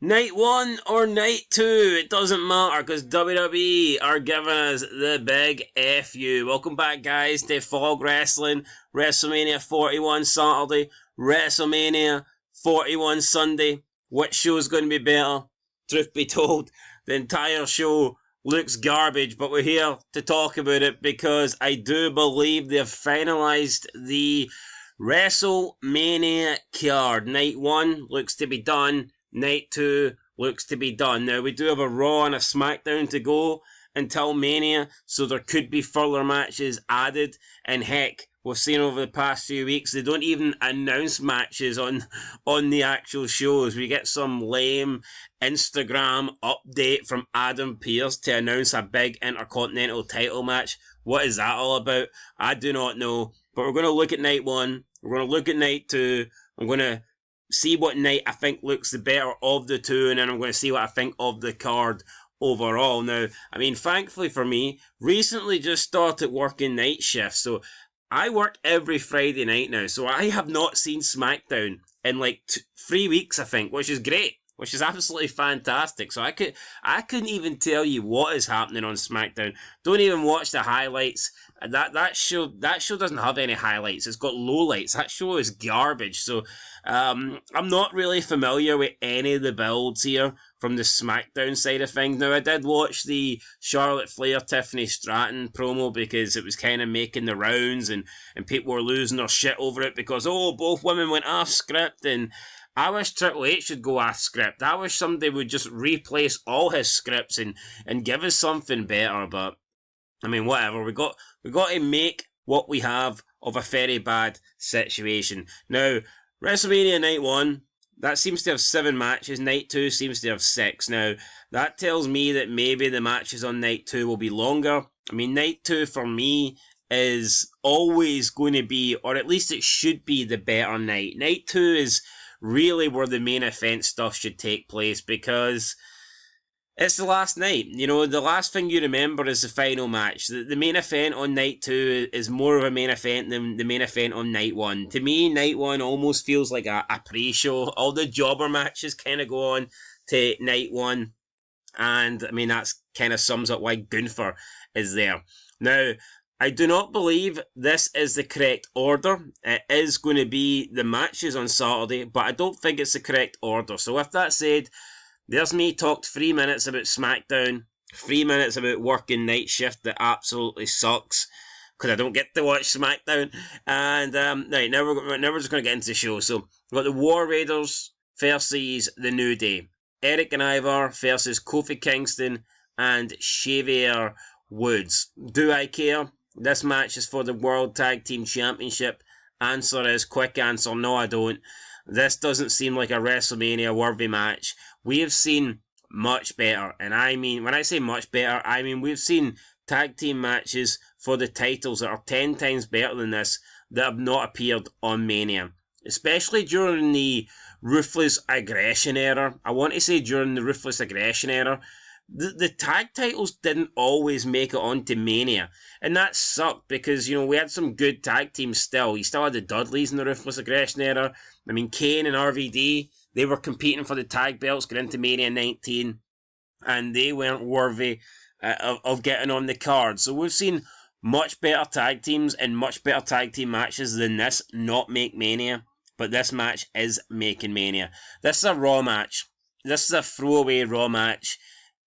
Night 1 or night 2, it doesn't matter because WWE are giving us the big FU. Welcome back, guys, to Fog Wrestling, Wrestlemania 41 Saturday, Wrestlemania 41 Sunday. Which show is going to be better? Truth be told, the entire show looks garbage, but we're here to talk about it because I do believe they've finalised the WrestleMania card. Night 1 looks to be done. Night 2 looks to be done. Now, we do have a Raw and a SmackDown to go until Mania, so there could be further matches added. And heck, we've seen over the past few weeks, they don't even announce matches on the actual shows. We get some lame Instagram update from Adam Pearce to announce a big Intercontinental title match. What is that all about? I do not know. But we're going to look at night 1. We're going to look at night 2. I'm going to see what night I think looks the better of the two, and then I'm going to see what I think of the card overall. Now, I mean, thankfully for me, recently just started working night shifts, so I work every Friday night now, so I have not seen SmackDown in like 3 weeks, I think, which is great. Which is absolutely fantastic. So I couldn't even tell you what is happening on SmackDown. Don't even watch the highlights. That show doesn't have any highlights. It's got lowlights. That show is garbage. So I'm not really familiar with any of the builds here from the SmackDown side of things. Now, I did watch the Charlotte Flair Tiffany Stratton promo because it was kind of making the rounds, and people were losing their shit over it because, oh, both women went off script, and I wish Triple H should go off script. I wish somebody would just replace all his scripts and give us something better. But I mean, whatever. We got to make what we have of a very bad situation. Now, WrestleMania Night 1, that seems to have 7 matches. Night 2 seems to have 6. Now, that tells me that maybe the matches on Night 2 will be longer. I mean, Night 2 for me is always going to be, or at least it should be, the better night. Night 2 is really where the main event stuff should take place because it's the last night. You know, the last thing you remember is the final match. The main event on night 2 is more of a main event than the main event on night 1. To me, night 1 almost feels like a pre-show. All the jobber matches kind of go on to night 1. And, I mean, that's kind of sums up why Gunther is there. Now, I do not believe this is the correct order. It is going to be the matches on Saturday, but I don't think it's the correct order. So with that said, there's me talked 3 minutes about SmackDown, 3 minutes about working night shift that absolutely sucks because I don't get to watch SmackDown. And right, now we're just going to get into the show. So we've got the War Raiders versus the New Day. Eric and Ivar versus Kofi Kingston and Xavier Woods. Do I care? This match is for the World Tag Team Championship. Answer is, quick answer, no I don't. This doesn't seem like a WrestleMania worthy match. We have seen much better, and I mean, when I say much better, I mean we've seen tag team matches for the titles that are 10 times better than this that have not appeared on Mania. Especially during the Ruthless Aggression era. I want to say during the Ruthless Aggression era, the tag titles didn't always make it onto Mania. And that sucked because, you know, we had some good tag teams still. You still had the Dudleys in the Ruthless Aggression era. I mean, Kane and RVD, they were competing for the tag belts going into Mania 19. And they weren't worthy of getting on the card. So we've seen much better tag teams and much better tag team matches than this not make Mania. But this match is making Mania. This is a Raw match. This is a throwaway Raw match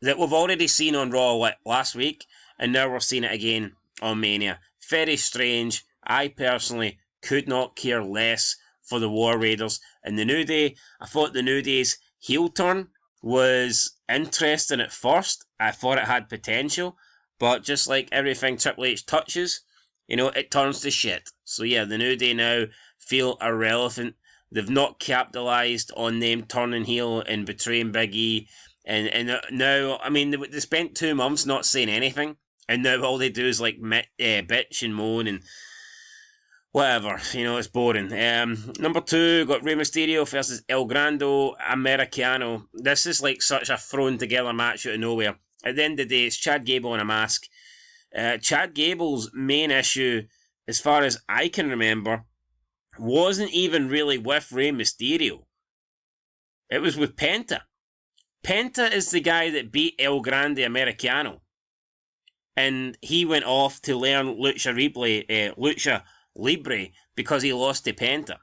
that we've already seen on Raw last week, and now we're seeing it again on Mania. Very strange. I personally could not care less for the War Raiders. And the New Day, I thought the New Day's heel turn was interesting at first. I thought it had potential, but just like everything Triple H touches, you know, it turns to shit. So yeah, the New Day now feel irrelevant. They've not capitalised on them turning heel and betraying Big E. And now, I mean, they spent 2 months not saying anything, and now all they do is like bitch and moan and whatever. You know, it's boring. Number 2, got Rey Mysterio versus El Grande Americano. This is like such a thrown together match out of nowhere. At the end of the day, it's Chad Gable in a mask. Chad Gable's main issue, as far as I can remember, wasn't even really with Rey Mysterio. It was with Penta. Penta is the guy that beat El Grande Americano. And he went off to learn Lucha Libre because he lost to Penta.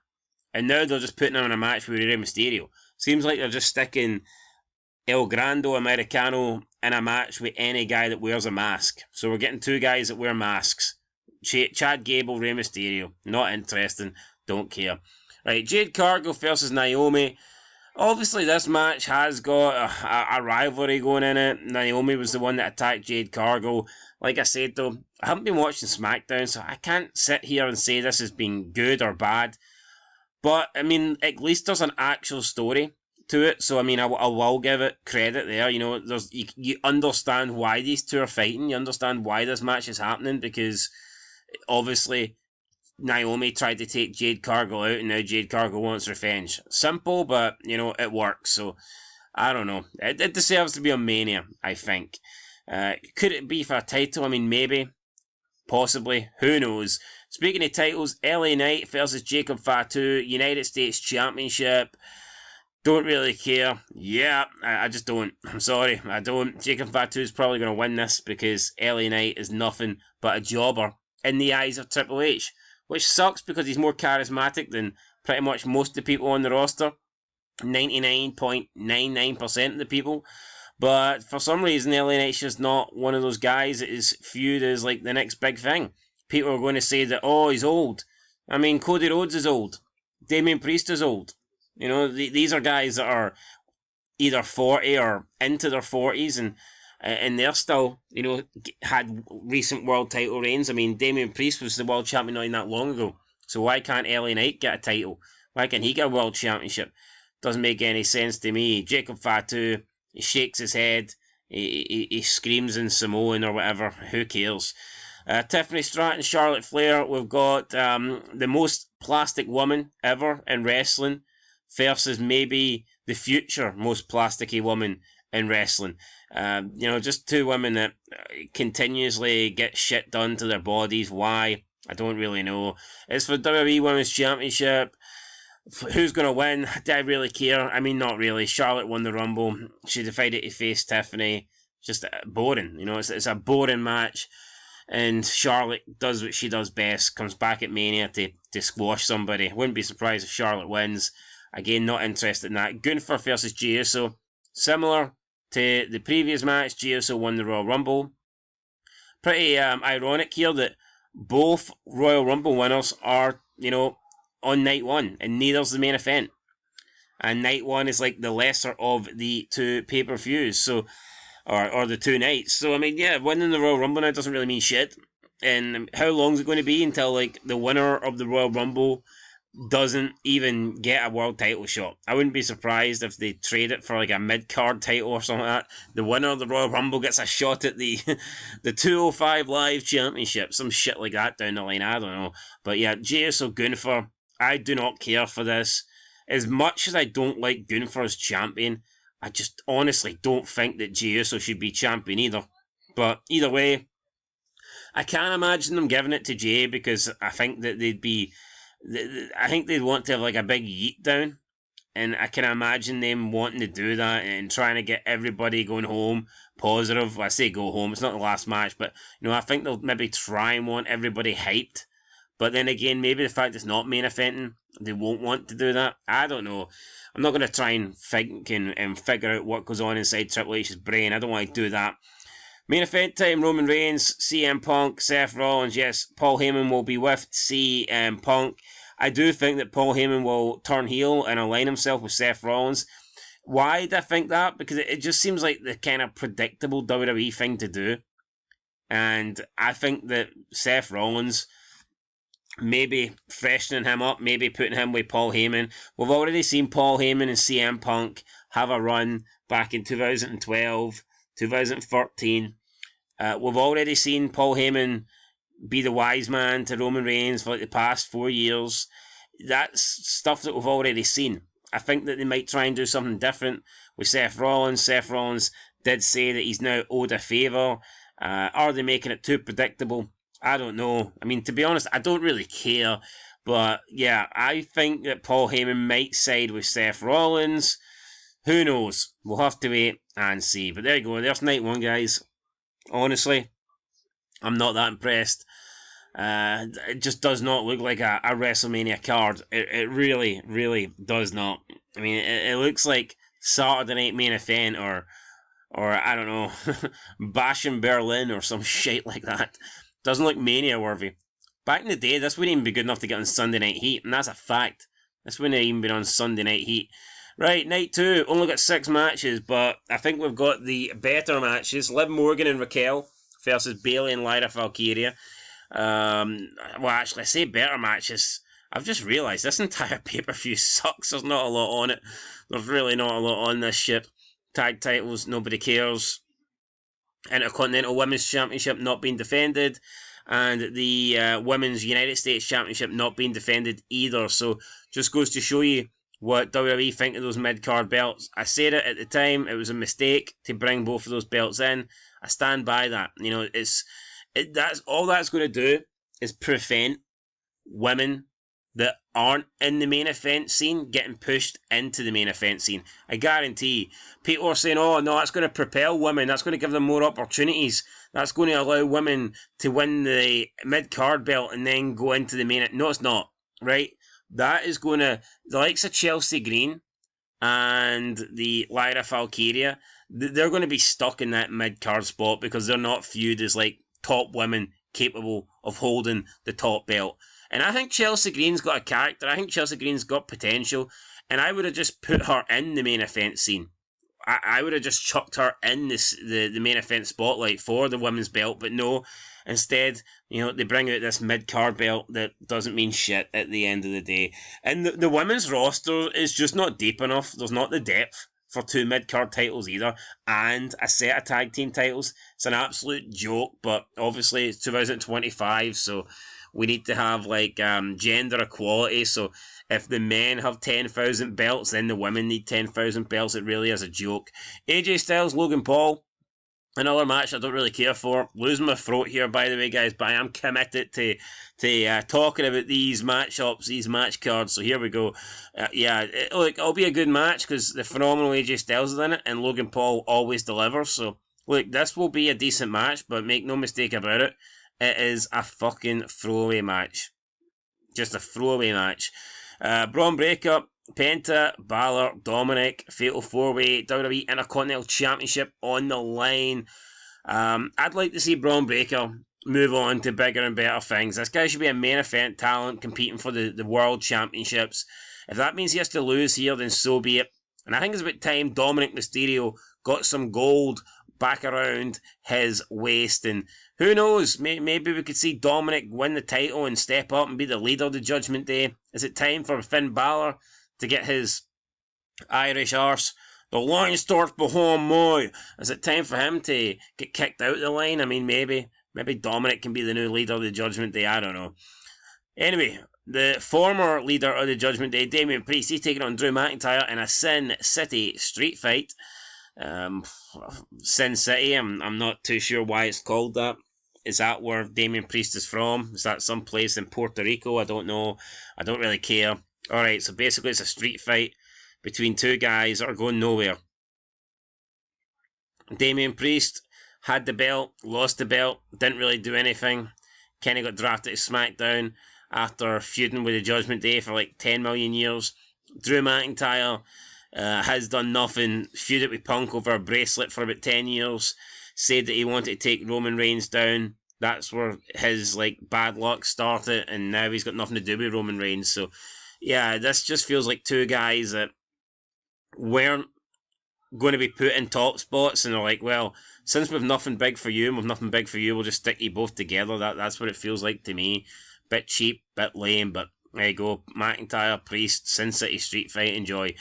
And now they're just putting him in a match with Rey Mysterio. Seems like they're just sticking El Grande Americano in a match with any guy that wears a mask. So we're getting two guys that wear masks. Chad Gable, Rey Mysterio. Not interesting. Don't care. Right, Jade Cargill versus Naomi. Obviously, this match has got a rivalry going in it. Naomi was the one that attacked Jade Cargill. Like I said, though, I haven't been watching SmackDown, so I can't sit here and say this has been good or bad. But, I mean, at least there's an actual story to it. So, I mean, I will give it credit there. You know, you understand why these two are fighting. You understand why this match is happening, because obviously Naomi tried to take Jade Cargill out, and now Jade Cargill wants revenge. Simple, but, you know, it works. So, I don't know. It deserves to be a Mania, I think. Could it be for a title? I mean, maybe. Possibly. Who knows? Speaking of titles, LA Knight versus Jacob Fatu, United States Championship. Don't really care. Yeah, I just don't. I'm sorry, I don't. Jacob Fatu is probably going to win this because LA Knight is nothing but a jobber in the eyes of Triple H. Which sucks because he's more charismatic than pretty much most of the people on the roster. 99.99% of the people. But for some reason, LA Knight's just not one of those guys that is viewed as like the next big thing. People are going to say that, oh, he's old. I mean, Cody Rhodes is old. Damian Priest is old. You know, these are guys that are either 40 or into their 40s, and they're still, you know, had recent world title reigns. I mean, Damian Priest was the world champion not even that long ago. So why can't LA Knight get a title? Why can't he get a world championship? Doesn't make any sense to me. Jacob Fatu, he shakes his head, he screams in Samoan or whatever. Who cares? Tiffany Stratton, Charlotte Flair. We've got the most plastic woman ever in wrestling versus maybe the future most plasticky woman in wrestling. You know, just two women that continuously get shit done to their bodies. Why? I don't really know. It's for WWE Women's Championship. Who's going to win? Do I really care? I mean, not really. Charlotte won the Rumble. She decided to face Tiffany. Just boring. You know, it's a boring match. And Charlotte does what she does best. Comes back at Mania to squash somebody. Wouldn't be surprised if Charlotte wins. Again, not interested in that. Gunther versus Jey Uso. Similar to the previous match, Jey Uso won the Royal Rumble. Pretty ironic here that both Royal Rumble winners are, you know, on night one, and neither's the main event. And night one is like the lesser of the two pay-per-views, so, or the two nights. So, I mean, yeah, winning the Royal Rumble now doesn't really mean shit. And how long is it going to be until, like, the winner of the Royal Rumble doesn't even get a world title shot? I wouldn't be surprised if they trade it for like a mid-card title or something like that. The winner of the Royal Rumble gets a shot at the the 205 Live Championship, some shit like that down the line. I don't know, but yeah, Jey Uso, Gunther. I do not care for this. As much as I don't like Gunther as champion, I just honestly don't think that Jey Uso should be champion either. But either way, I can't imagine them giving it to Jey because I think that I think they'd want to have like a big yeet down, and I can imagine them wanting to do that and trying to get everybody going home positive. Well, I say go home, it's not the last match, but you know, I think they'll maybe try and want everybody hyped. But then again, maybe the fact it's not main eventing, they won't want to do that. I don't know. I'm not going to try and think and figure out what goes on inside Triple H's brain. I don't want to do that. Main event time, Roman Reigns, CM Punk, Seth Rollins. Yes, Paul Heyman will be with CM Punk. I do think that Paul Heyman will turn heel and align himself with Seth Rollins. Why do I think that? Because it just seems like the kind of predictable WWE thing to do. And I think that Seth Rollins, maybe freshening him up, maybe putting him with Paul Heyman. We've already seen Paul Heyman and CM Punk have a run back in 2012, 2013. We've already seen Paul Heyman be the wise man to Roman Reigns for like the past 4 years. That's stuff that we've already seen. I think that they might try and do something different with Seth Rollins. Seth Rollins did say that he's now owed a favour. Are they making it too predictable? I don't know. I mean, to be honest, I don't really care. But yeah, I think that Paul Heyman might side with Seth Rollins. Who knows? We'll have to wait and see. But there you go. There's night one, guys. Honestly, I'm not that impressed. It just does not look like a WrestleMania card. It really, really does not. I mean, it looks like Saturday Night Main Event or I don't know, Bash in Berlin or some shit like that. Doesn't look Mania worthy. Back in the day, this wouldn't even be good enough to get on Sunday Night Heat, and that's a fact. This wouldn't have even been on Sunday Night Heat. Right, night 2, only got 6 matches, but I think we've got the better matches. Liv Morgan and Raquel versus Bayley and Lyra Valkyria. Well, actually, I say better matches. I've just realised this entire pay-per-view sucks. There's not a lot on it. There's really not a lot on this shit. Tag titles, nobody cares. Intercontinental Women's Championship not being defended. And the Women's United States Championship not being defended either. So, just goes to show you what WWE think of those mid-card belts. I said it at the time, it was a mistake to bring both of those belts in. I stand by that. You know, that's all that's going to do is prevent women that aren't in the main event scene getting pushed into the main event scene. I guarantee. People are saying, oh no, that's going to propel women, that's going to give them more opportunities, that's going to allow women to win the mid-card belt and then go into the main. No, it's not, right? That is going to, the likes of Chelsea Green and the Lyra Valkyria, they're going to be stuck in that mid-card spot because they're not viewed as like top women capable of holding the top belt. And I think Chelsea Green's got a character. I think Chelsea Green's got potential. And I would have just put her in the main event scene. I would have just chucked her in the main event spotlight for the women's belt. But no, instead, you know, they bring out this mid-card belt that doesn't mean shit at the end of the day. And the women's roster is just not deep enough. There's not the depth for 2 mid-card titles either, and a set of tag team titles. It's an absolute joke, but obviously it's 2025, so we need to have like gender equality. So if the men have 10,000 belts, then the women need 10,000 belts. It really is a joke. AJ Styles, Logan Paul, another match I don't really care for. Losing my throat here, by the way, guys, but I am committed to talking about these matchups, these match cards. So here we go. Look, it'll be a good match because the phenomenal AJ Styles is in it, and Logan Paul always delivers. So look, this will be a decent match, but make no mistake about it, it is a fucking throwaway match. Just a throwaway match. Braun Breaker, Penta, Balor, Dominic, Fatal 4-Way, WWE Intercontinental Championship on the line. I'd like to see Braun Breaker move on to bigger and better things. This guy should be a main event talent competing for the World Championships. If that means he has to lose here, then so be it. And I think it's about time Dominic Mysterio got some gold back around his waist. And who knows, maybe we could see Dominic win the title and step up and be the leader of the Judgment Day. Is it time for Finn Balor to get his Irish arse, the line starts behind me? Is it time for him to get kicked out of the line? I mean, maybe Dominic can be the new leader of the Judgment Day. I don't know. Anyway, the former leader of the Judgment Day, Damian Priest, he's taking on Drew McIntyre in a Sin City street fight. Sin City, I'm not too sure why it's called that. Is that where Damian Priest is from? Is that some place in Puerto Rico? I don't know. I don't really care. Alright, so basically it's a street fight between 2 guys that are going nowhere. Damian Priest had the belt, lost the belt, didn't really do anything. Kenny got drafted to SmackDown after feuding with the Judgment Day for like 10 million years. Drew McIntyre has done nothing, feuded with Punk over a bracelet for about 10 years, said that he wanted to take Roman Reigns down. That's where his like bad luck started, and now he's got nothing to do with Roman Reigns. So yeah, this just feels like 2 guys that weren't going to be put in top spots, and they're like, well, since we've nothing big for you and we've nothing big for you, we'll just stick you both together. That's what it feels like to me. Bit cheap, bit lame, but there you go. McIntyre, Priest, Sin City street fight, enjoy.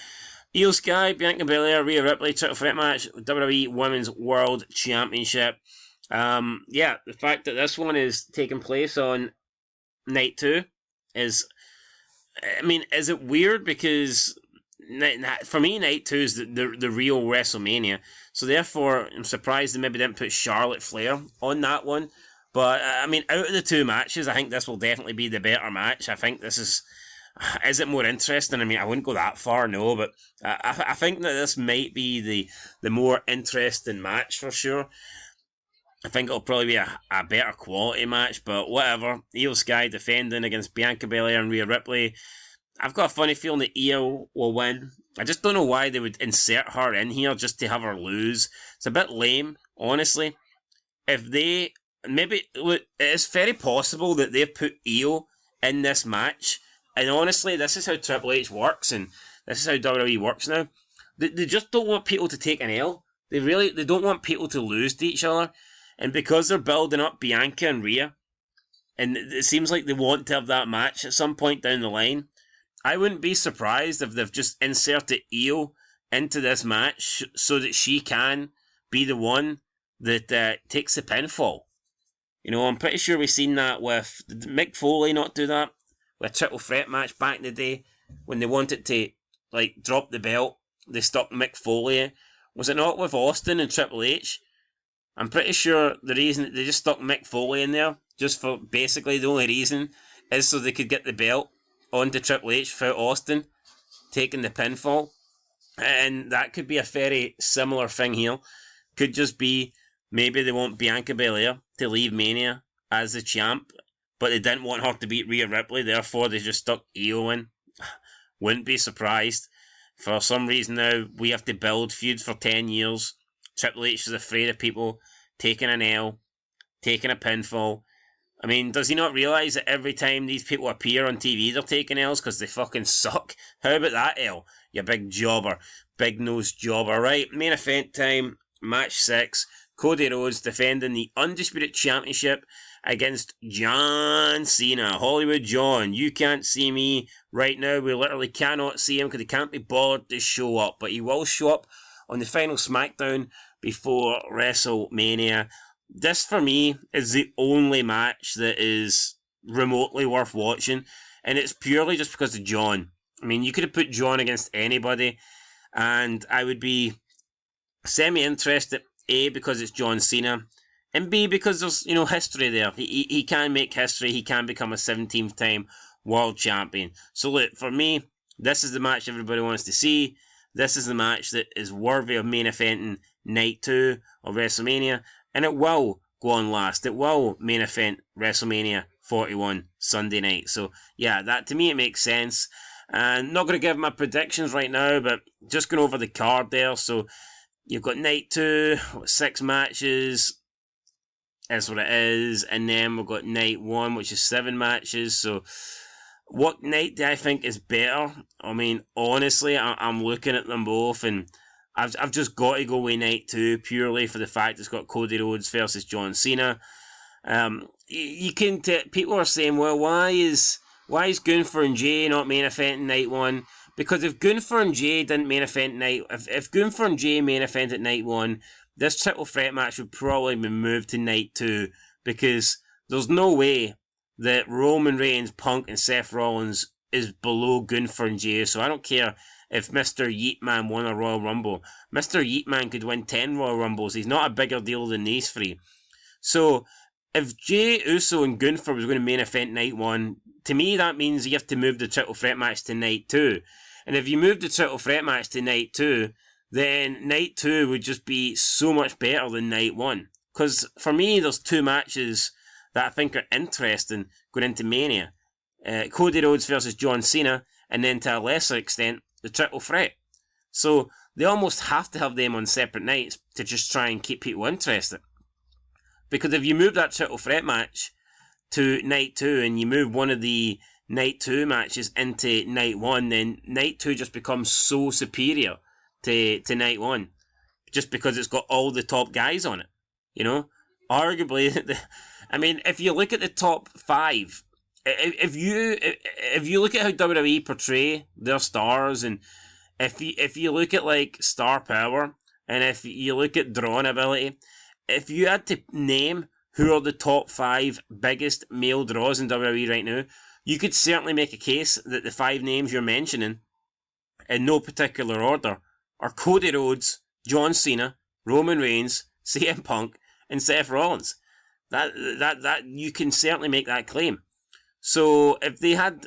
Io Sky, Bianca Belair, Rhea Ripley, triple threat match, WWE Women's World Championship. The fact that this one is taking place on night 2 is, I mean, is it weird? Because for me, night 2 is the real WrestleMania. So therefore, I'm surprised they maybe didn't put Charlotte Flair on that one. But I mean, out of the 2 matches, I think this will definitely be the better match. I think this is Is it more interesting? I mean, I wouldn't go that far, no, but I think that this might be the more interesting match for sure. I think it'll probably be a better quality match, but whatever. Io Sky defending against Bianca Belair and Rhea Ripley. I've got a funny feeling that Io will win. I just don't know why they would insert her in here just to have her lose. It's a bit lame, honestly. If they maybe look, it is very possible that they've put Io in this match, and honestly, this is how Triple H works, and this is how WWE works now. They just don't want people to take an L. They don't want people to lose to each other, and because they're building up Bianca and Rhea, and it seems like they want to have that match at some point down the line. I wouldn't be surprised if they've just inserted Io into this match so that she can be the one that takes the pinfall. You know, I'm pretty sure we've seen that with... Did Mick Foley not do that? With a triple threat match back in the day when they wanted to, like, drop the belt. They stuck Mick Foley. Was it not with Austin and Triple H? I'm pretty sure the reason they just stuck Mick Foley in there, just for basically the only reason, is so they could get the belt onto Triple H without Austin taking the pinfall. And that could be a very similar thing here. Could just be maybe they want Bianca Belair to leave Mania as the champ, but they didn't want her to beat Rhea Ripley, therefore they just stuck Io in. Wouldn't be surprised. For some reason now, we have to build feuds for 10 years. Triple H is afraid of people taking an L, taking a pinfall. I mean, does he not realise that every time these people appear on TV, they're taking L's because they fucking suck? How about that L, you big jobber, big nose jobber? Right, main event time, match 6. Cody Rhodes defending the Undisputed Championship against John Cena. Hollywood John, you can't see me right now. We literally cannot see him because he can't be bothered to show up. But he will show up on the final SmackDown before WrestleMania. This, for me, is the only match that is remotely worth watching. And it's purely just because of John. I mean, you could have put John against anybody, and I would be semi-interested. A, because it's John Cena, and B, because there's, history there. He can make history. He can become a 17th time world champion. So look, for me, this is the match everybody wants to see. This is the match that is worthy of main eventing night 2 of WrestleMania, and it will go on last. It will main event WrestleMania 41 Sunday night. So yeah, that to me it makes sense. And not going to give my predictions right now, but just going over the card there. So you've got night 2, 6 matches. That's what it is. And then we've got night 1, which is 7 matches. So what night do I think is better? I mean, honestly, I'm looking at them both, and I've just got to go with night 2 purely for the fact it's got Cody Rhodes versus John Cena. You can people are saying, well, why is Gunther and Jay not main eventing night 1? Because if Gunther and Jay didn't main event night, if Gunther and Jay main event at night 1, this triple threat match would probably be moved to night 2, because there's no way that Roman Reigns, Punk, and Seth Rollins is below Gunther and Jay. So I don't care if Mr. Yeetman won a Royal Rumble. Mr. Yeetman could win 10 Royal Rumbles. He's not a bigger deal than these three. So if Jay Uso and Gunther was going to main event night 1, to me that means you have to move the triple threat match to night 2. And if you move the triple threat match to night 2, then night 2 would just be so much better than night 1. Because for me, there's 2 matches that I think are interesting going into Mania. Cody Rhodes versus John Cena, and then to a lesser extent, the triple threat. So they almost have to have them on separate nights to just try and keep people interested. Because if you move that triple threat match to night 2 and you move one of the night 2 matches into night 1, then night 2 just becomes so superior to night 1. Just because it's got all the top guys on it. Arguably, I mean, if you look at the top 5, if you look at how WWE portray their stars, and if you look at like star power, and if you look at drawing ability, if you had to name who are the top 5 biggest male draws in WWE right now, you could certainly make a case that the 5 names you're mentioning, in no particular order, are Cody Rhodes, John Cena, Roman Reigns, CM Punk, and Seth Rollins. That you can certainly make that claim. So if they had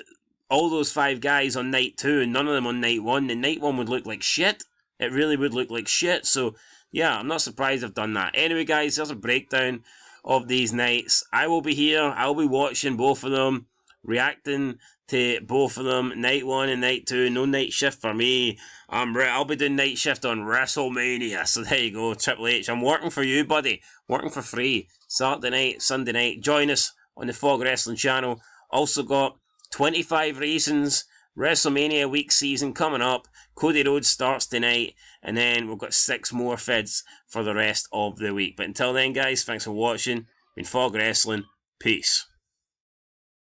all those 5 guys on night 2 and none of them on night 1, then night 1 would look like shit. It really would look like shit. So, yeah, I'm not surprised I've done that. Anyway, guys, there's a breakdown of these nights. I will be here. I'll be watching both of them, reacting to both of them. Night 1 and night 2. No night shift for me. I'll be doing night shift on Wrestlemania. So there you go, Triple H. I'm working for you, buddy. Working for free. Saturday night, Sunday night. Join us on the Fog Wrestling channel. Also got 25 Reasons, WrestleMania week season coming up. Cody Rhodes starts tonight, and then we've got 6 more feds for the rest of the week. But until then, guys, thanks for watching. Been Fog Wrestling. Peace.